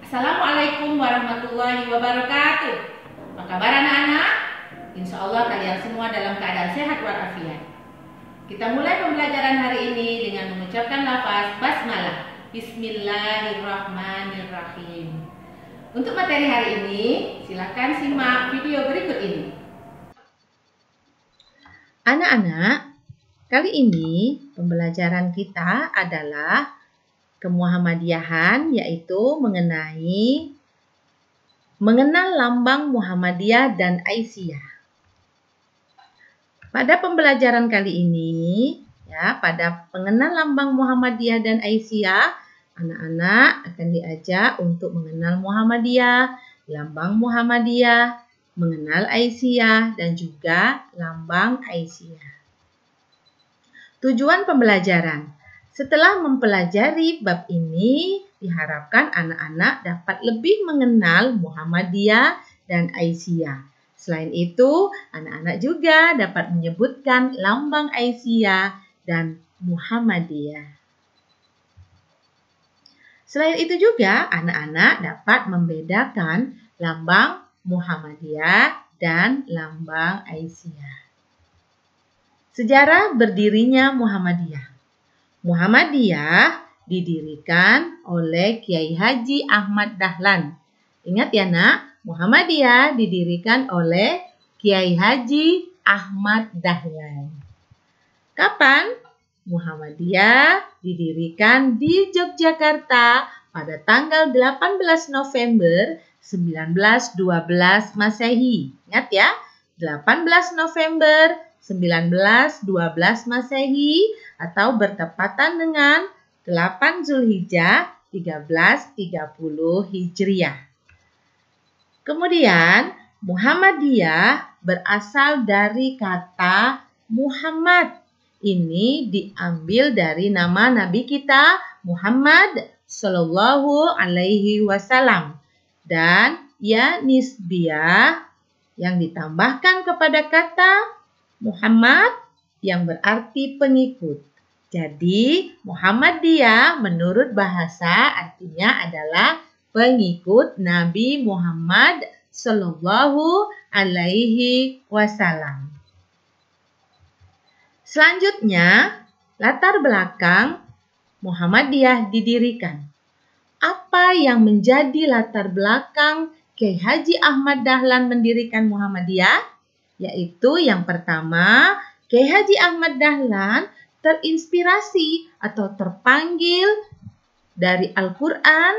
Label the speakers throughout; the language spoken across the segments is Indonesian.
Speaker 1: Assalamualaikum warahmatullahi wabarakatuh. Apa kabar anak-anak? Insya Allah kalian semua dalam keadaan sehat walafiat. Kita mulai pembelajaran hari ini dengan mengucapkan lafaz basmalah. Bismillahirrahmanirrahim. Untuk materi hari ini, silakan simak video berikut ini.
Speaker 2: Anak-anak, kali ini pembelajaran kita adalah kemuhammadiyahan, yaitu mengenal lambang Muhammadiyah dan Aisyah. Pada pembelajaran kali ini, pada pengenal lambang Muhammadiyah dan Aisyah, anak-anak akan diajak untuk mengenal Muhammadiyah, lambang Muhammadiyah, mengenal Aisyah, dan juga lambang Aisyah. Tujuan pembelajaran. Setelah mempelajari bab ini, diharapkan anak-anak dapat lebih mengenal Muhammadiyah dan Aisyah. Selain itu, anak-anak juga dapat menyebutkan lambang Aisyah dan Muhammadiyah. Selain itu juga, anak-anak dapat membedakan lambang Muhammadiyah dan lambang Aisyah. Sejarah berdirinya Muhammadiyah. Muhammadiyah didirikan oleh Kiai Haji Ahmad Dahlan. Ingat ya nak, Muhammadiyah didirikan oleh Kiai Haji Ahmad Dahlan. Kapan? Muhammadiyah didirikan di Yogyakarta pada tanggal 18 November 1912 Masehi. Ingat ya, 18 November 1912 Masehi atau bertepatan dengan 8 Zulhijjah 1330 Hijriah. Kemudian Muhammadiyah berasal dari kata Muhammad. Ini diambil dari nama Nabi kita Muhammad Sallallahu Alaihi Wasallam dan ya nisbiyah yang ditambahkan kepada kata Muhammad yang berarti pengikut. Jadi Muhammadiyah menurut bahasa artinya adalah pengikut Nabi Muhammad Sallallahu Alaihi Wasallam. Selanjutnya, latar belakang Muhammadiyah didirikan. Apa yang menjadi latar belakang Kiai Haji Ahmad Dahlan mendirikan Muhammadiyah? Yaitu yang pertama, Kiai Haji Ahmad Dahlan terinspirasi atau terpanggil dari Al-Quran,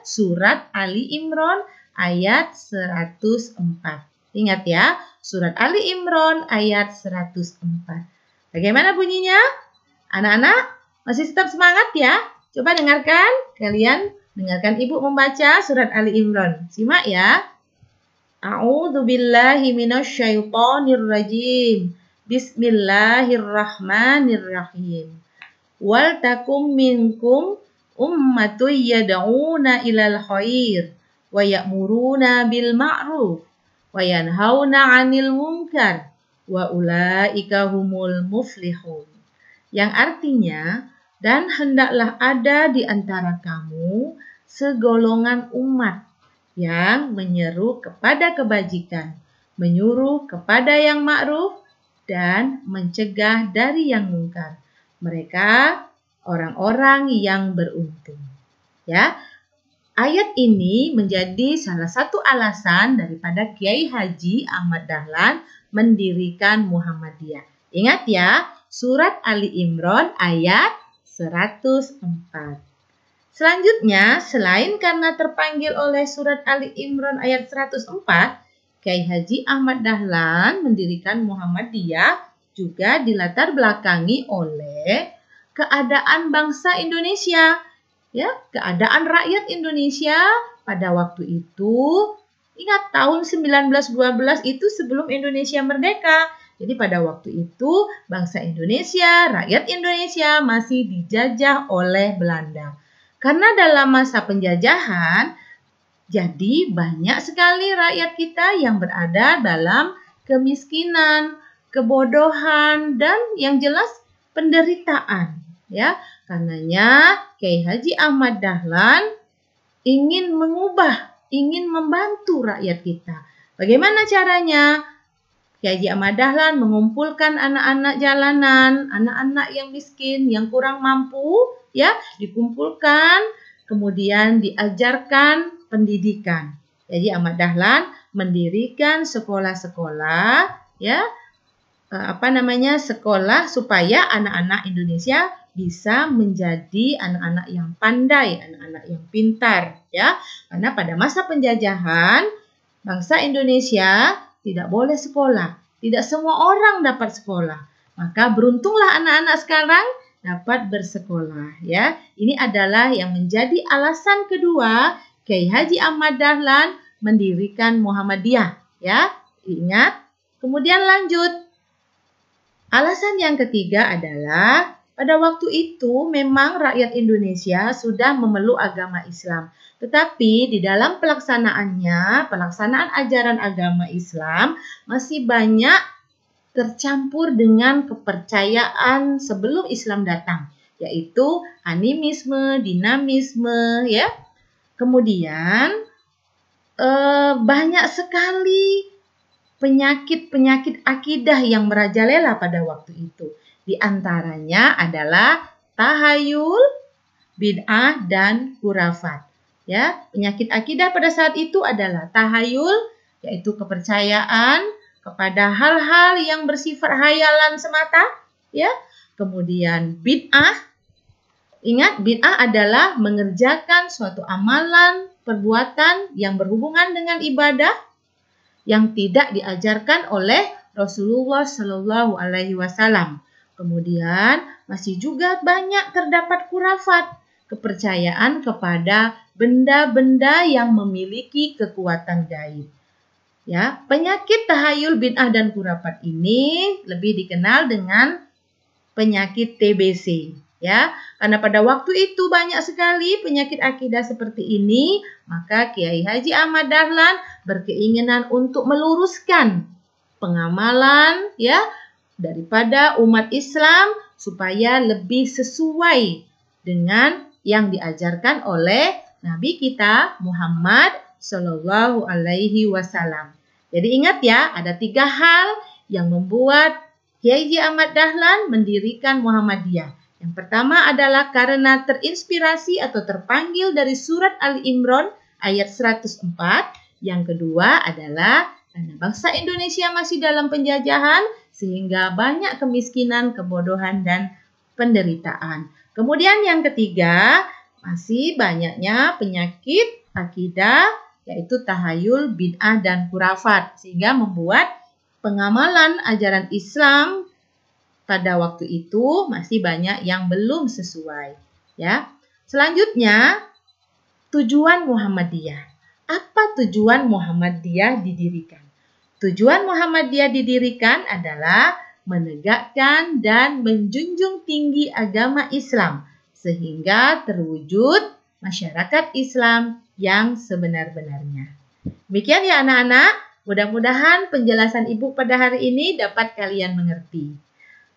Speaker 2: surat Ali Imran ayat 104. Ingat ya, surat Ali Imran ayat 104. Bagaimana bunyinya? Anak-anak masih tetap semangat ya? Coba dengarkan, kalian dengarkan ibu membaca surat Ali Imran. Simak ya. A'udzu billahi minasyaitonir rajim. Bismillahirrahmanirrahim. Wal takum minkum ummatun yad'una ilal khair wa ya'muruna bil ma'ruf wa yanhauna 'anil munkar wa ulaika humul muflihun. Yang artinya, dan hendaklah ada di antara kamu segolongan umat yang menyeru kepada kebajikan, menyuruh kepada yang ma'ruf, dan mencegah dari yang mungkar. Mereka orang-orang yang beruntung. Ya, ayat ini menjadi salah satu alasan daripada Kiai Haji Ahmad Dahlan mendirikan Muhammadiyah. Ingat ya, surat Ali Imran ayat 104. Selanjutnya, selain karena terpanggil oleh surat Ali Imran ayat 104, Kiai Haji Ahmad Dahlan mendirikan Muhammadiyah juga dilatar belakangi oleh keadaan bangsa Indonesia. Keadaan rakyat Indonesia pada waktu itu, ingat tahun 1912 itu sebelum Indonesia merdeka. Jadi pada waktu itu bangsa Indonesia, rakyat Indonesia masih dijajah oleh Belanda. Karena dalam masa penjajahan, jadi banyak sekali rakyat kita yang berada dalam kemiskinan, kebodohan, dan yang jelas penderitaan. Karenanya Kiai Haji Ahmad Dahlan ingin mengubah, ingin membantu rakyat kita. Bagaimana caranya? Kiai Haji Ahmad Dahlan mengumpulkan anak-anak jalanan, anak-anak yang miskin, yang kurang mampu, ya, dikumpulkan, kemudian diajarkan pendidikan. Kiai Haji Ahmad Dahlan mendirikan sekolah-sekolah, ya, sekolah supaya anak-anak Indonesia bisa menjadi anak-anak yang pandai, anak-anak yang pintar, ya. Karena pada masa penjajahan, bangsa Indonesia tidak boleh sekolah. Tidak semua orang dapat sekolah. Maka beruntunglah anak-anak sekarang dapat bersekolah, ya. Ini adalah yang menjadi alasan kedua Kiai Haji Ahmad Dahlan mendirikan Muhammadiyah, ya. Ingat. Kemudian lanjut. Alasan yang ketiga adalah pada waktu itu memang rakyat Indonesia sudah memeluk agama Islam. Tetapi di dalam pelaksanaan ajaran agama Islam masih banyak tercampur dengan kepercayaan sebelum Islam datang, yaitu animisme, dinamisme, ya. Kemudian banyak sekali penyakit-penyakit akidah yang merajalela pada waktu itu. Di antaranya adalah tahayul, bid'ah, dan khurafat. Ya, penyakit akidah pada saat itu adalah tahayul, yaitu kepercayaan kepada hal-hal yang bersifat hayalan semata, ya. Kemudian bid'ah, ingat bid'ah adalah mengerjakan suatu amalan, perbuatan yang berhubungan dengan ibadah yang tidak diajarkan oleh Rasulullah Shallallahu Alaihi Wasallam. Kemudian masih juga banyak terdapat khurafat, kepercayaan kepada benda-benda yang memiliki kekuatan gaib. Ya, penyakit tahayul, bid'ah, dan khurafat ini lebih dikenal dengan penyakit TBC. Ya, karena pada waktu itu banyak sekali penyakit akidah seperti ini, maka Kiai Haji Ahmad Dahlan berkeinginan untuk meluruskan pengamalan, ya, daripada umat Islam supaya lebih sesuai dengan yang diajarkan oleh Nabi kita Muhammad Shallallahu Alaihi Wasallam. Jadi ingat ya, ada 3 hal yang membuat Kiai Haji Ahmad Dahlan mendirikan Muhammadiyah. Yang pertama adalah karena terinspirasi atau terpanggil dari surat Ali Imran ayat 104. Yang kedua adalah karena bangsa Indonesia masih dalam penjajahan sehingga banyak kemiskinan, kebodohan, dan penderitaan. Kemudian yang ketiga, masih banyaknya penyakit akidah, yaitu tahayul, bid'ah, dan khurafat, sehingga membuat pengamalan ajaran Islam pada waktu itu masih banyak yang belum sesuai. Ya. Selanjutnya, tujuan Muhammadiyah. Apa tujuan Muhammadiyah didirikan? Tujuan Muhammadiyah didirikan adalah menegakkan dan menjunjung tinggi agama Islam sehingga terwujud masyarakat Islam yang sebenar-benarnya. Demikian ya anak-anak, mudah-mudahan penjelasan Ibu pada hari ini dapat kalian mengerti.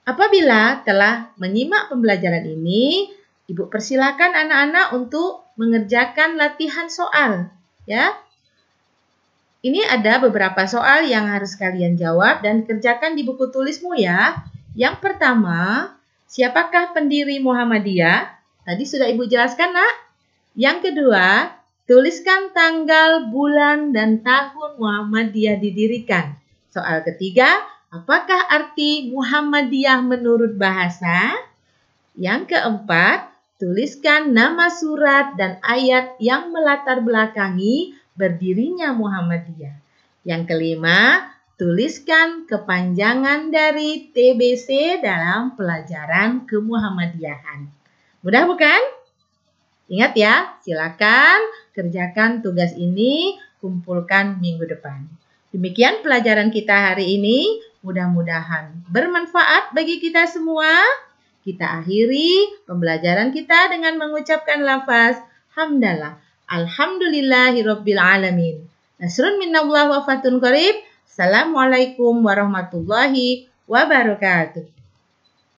Speaker 2: Apabila telah menyimak pembelajaran ini, Ibu persilakan anak-anak untuk mengerjakan latihan soal, ya. Ini ada beberapa soal yang harus kalian jawab dan kerjakan di buku tulismu ya. Yang pertama, siapakah pendiri Muhammadiyah? Tadi sudah Ibu jelaskan, Nak. Yang kedua, tuliskan tanggal, bulan, dan tahun Muhammadiyah didirikan. Soal ketiga, apakah arti Muhammadiyah menurut bahasa? Yang keempat, tuliskan nama surat dan ayat yang melatar belakangi berdirinya Muhammadiyah. Yang kelima, tuliskan kepanjangan dari TBC dalam pelajaran kemuhammadiyahan. Mudah bukan? Ingat ya, silakan kerjakan tugas ini, kumpulkan minggu depan. Demikian pelajaran kita hari ini. Mudah-mudahan bermanfaat bagi kita semua. Kita akhiri pembelajaran kita dengan mengucapkan lafaz hamdalah. Alhamdulillahirabbil alamin. Nasrun minallah wa fatun qarib. Assalamualaikum warahmatullahi wabarakatuh.